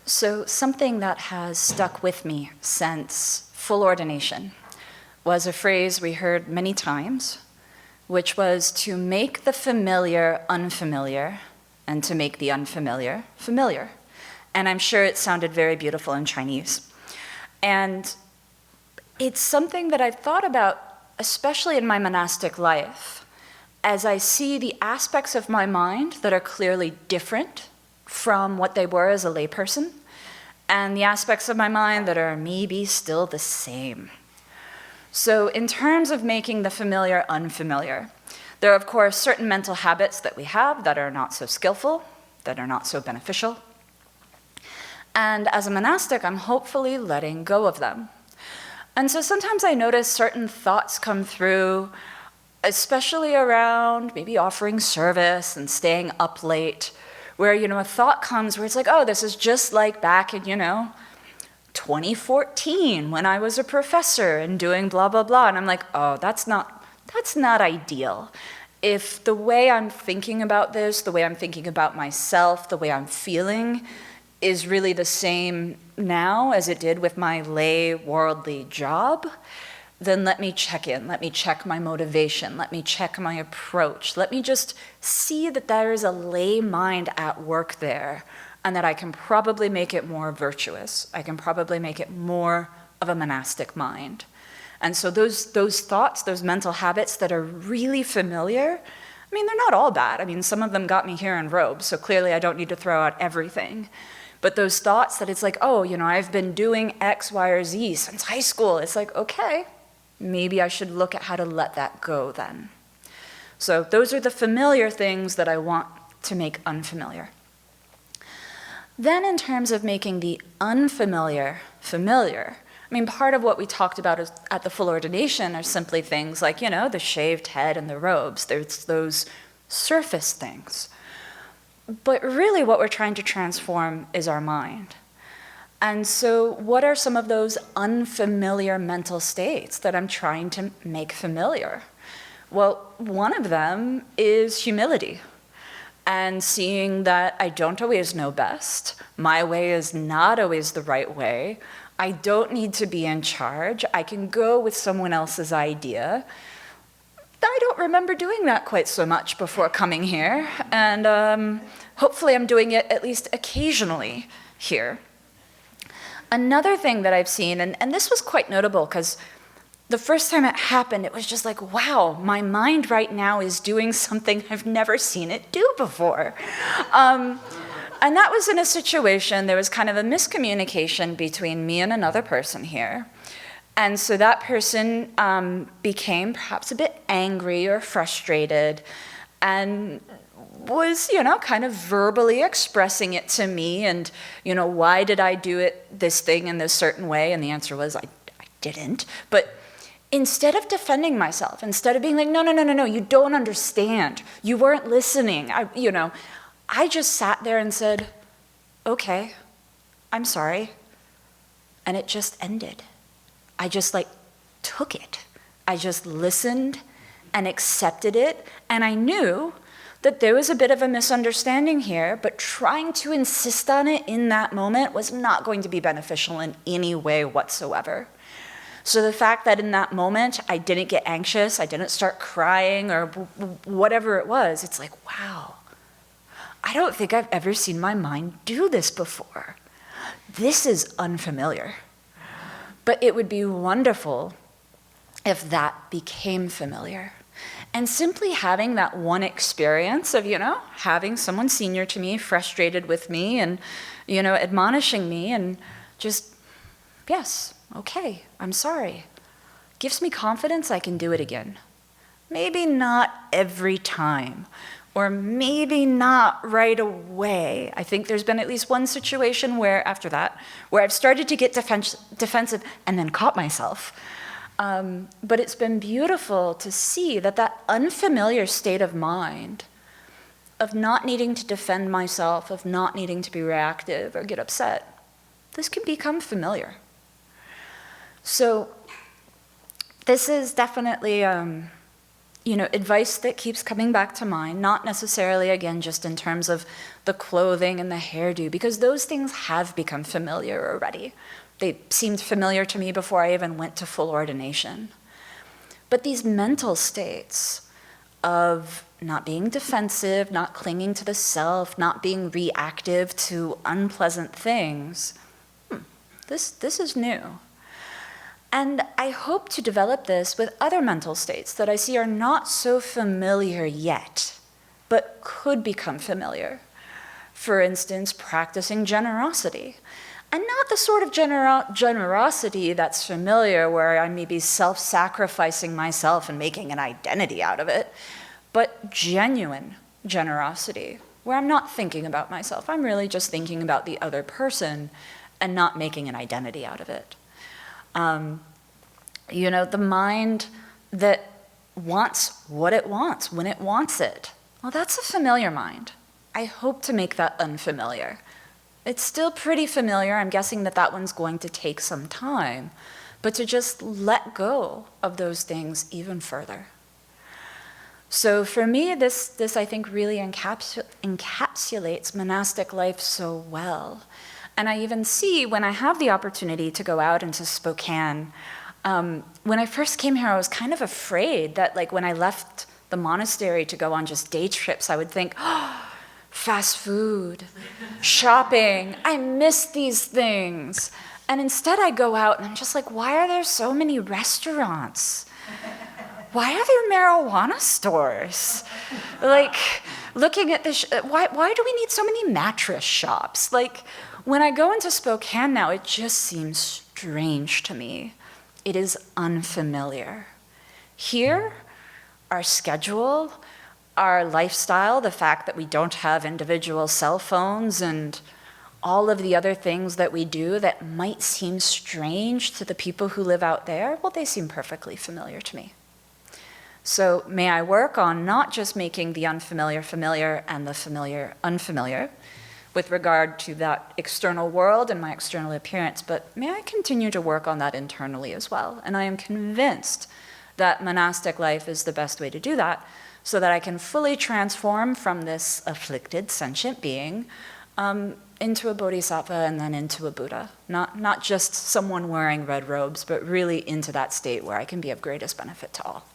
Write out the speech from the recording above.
So something that has stuck with me since full ordination was a phrase we heard many times, which was to make the familiar unfamiliar and to make the unfamiliar familiar. And I'm sure it sounded very beautiful in Chinese. And it's something that I've thought about, especially in my monastic life, as I see the aspects of my mind that are clearly different from what they were as a layperson, and the aspects of my mind that are maybe still the same. So in terms of making the familiar unfamiliar, there are, of course, certain mental habits that we have that are not so skillful, that are not so beneficial. And as a monastic, I'm hopefully letting go of them. And so sometimes I notice certain thoughts come through, especially around maybe offering service and staying up late, where, a thought comes where it's like, oh, this is just like back in, 2014 when I was a professor and doing blah, blah, blah. And I'm like, oh, that's not ideal. If the way I'm thinking about this, the way I'm thinking about myself, the way I'm feeling is really the same now as it did with my lay worldly job, then let me check in, let me check my motivation, let me check my approach, let me just see that there is a lay mind at work there and that I can probably make it more virtuous. I can probably make it more of a monastic mind. And so those thoughts, those mental habits that are really familiar, they're not all bad. Some of them got me here in robes, so clearly I don't need to throw out everything. But those thoughts that it's like, oh, I've been doing X, Y, or Z since high school. It's like, okay, maybe I should look at how to let that go then. So those are the familiar things that I want to make unfamiliar. Then in terms of making the unfamiliar familiar, part of what we talked about at the full ordination are simply things like, the shaved head and the robes. There's those surface things. But really what we're trying to transform is our mind. And so what are some of those unfamiliar mental states that I'm trying to make familiar? Well, one of them is humility. And seeing that I don't always know best. My way is not always the right way. I don't need to be in charge. I can go with someone else's idea. I don't remember doing that quite so much before coming here. And hopefully I'm doing it at least occasionally here. Another thing that I've seen, and this was quite notable because the first time it happened, it was just like, wow, my mind right now is doing something I've never seen it do before. And that was in a situation, there was kind of a miscommunication between me and another person here. And so that person became perhaps a bit angry or frustrated and was, kind of verbally expressing it to me and, why did I do this thing in this certain way? And the answer was, I didn't. But instead of defending myself, instead of being like, no, you don't understand. You weren't listening. I just sat there and said, okay, I'm sorry. And it just ended. I just took it. I just listened and accepted it. And I knew that there was a bit of a misunderstanding here, but trying to insist on it in that moment was not going to be beneficial in any way whatsoever. So the fact that in that moment I didn't get anxious, I didn't start crying or whatever it was, it's like, wow, I don't think I've ever seen my mind do this before. This is unfamiliar. But it would be wonderful if that became familiar. And simply having that one experience of, having someone senior to me frustrated with me and, admonishing me and just, yes, okay, I'm sorry. Gives me confidence I can do it again. Maybe not every time, or maybe not right away. I think there's been at least one situation where, after that, where I've started to get defensive and then caught myself. But it's been beautiful to see that unfamiliar state of mind, of not needing to defend myself, of not needing to be reactive or get upset, this can become familiar. So this is definitely, advice that keeps coming back to mind, not necessarily, again, just in terms of the clothing and the hairdo, because those things have become familiar already. They seemed familiar to me before I even went to full ordination. But these mental states of not being defensive, not clinging to the self, not being reactive to unpleasant things, this is new. And I hope to develop this with other mental states that I see are not so familiar yet, but could become familiar. For instance, practicing generosity. And not the sort of generosity that's familiar where I may be self-sacrificing myself and making an identity out of it, but genuine generosity, where I'm not thinking about myself. I'm really just thinking about the other person and not making an identity out of it. The mind that wants what it wants when it wants it. Well, that's a familiar mind. I hope to make that unfamiliar. It's still pretty familiar. I'm guessing that one's going to take some time, but to just let go of those things even further. So for me, this I think really encapsulates monastic life so well. And I even see when I have the opportunity to go out into Spokane, when I first came here, I was kind of afraid that when I left the monastery to go on just day trips, I would think, fast food, shopping, I miss these things. And instead I go out and I'm just like, why are there so many restaurants? Why are there marijuana stores? Looking at this, why do we need so many mattress shops? When I go into Spokane now, it just seems strange to me. It is unfamiliar. Here, our schedule, our lifestyle, the fact that we don't have individual cell phones and all of the other things that we do that might seem strange to the people who live out there, well, they seem perfectly familiar to me. So may I work on not just making the unfamiliar familiar and the familiar unfamiliar with regard to that external world and my external appearance, but may I continue to work on that internally as well. And I am convinced that monastic life is the best way to do that, so that I can fully transform from this afflicted sentient being into a bodhisattva and then into a Buddha. Not just someone wearing red robes, but really into that state where I can be of greatest benefit to all.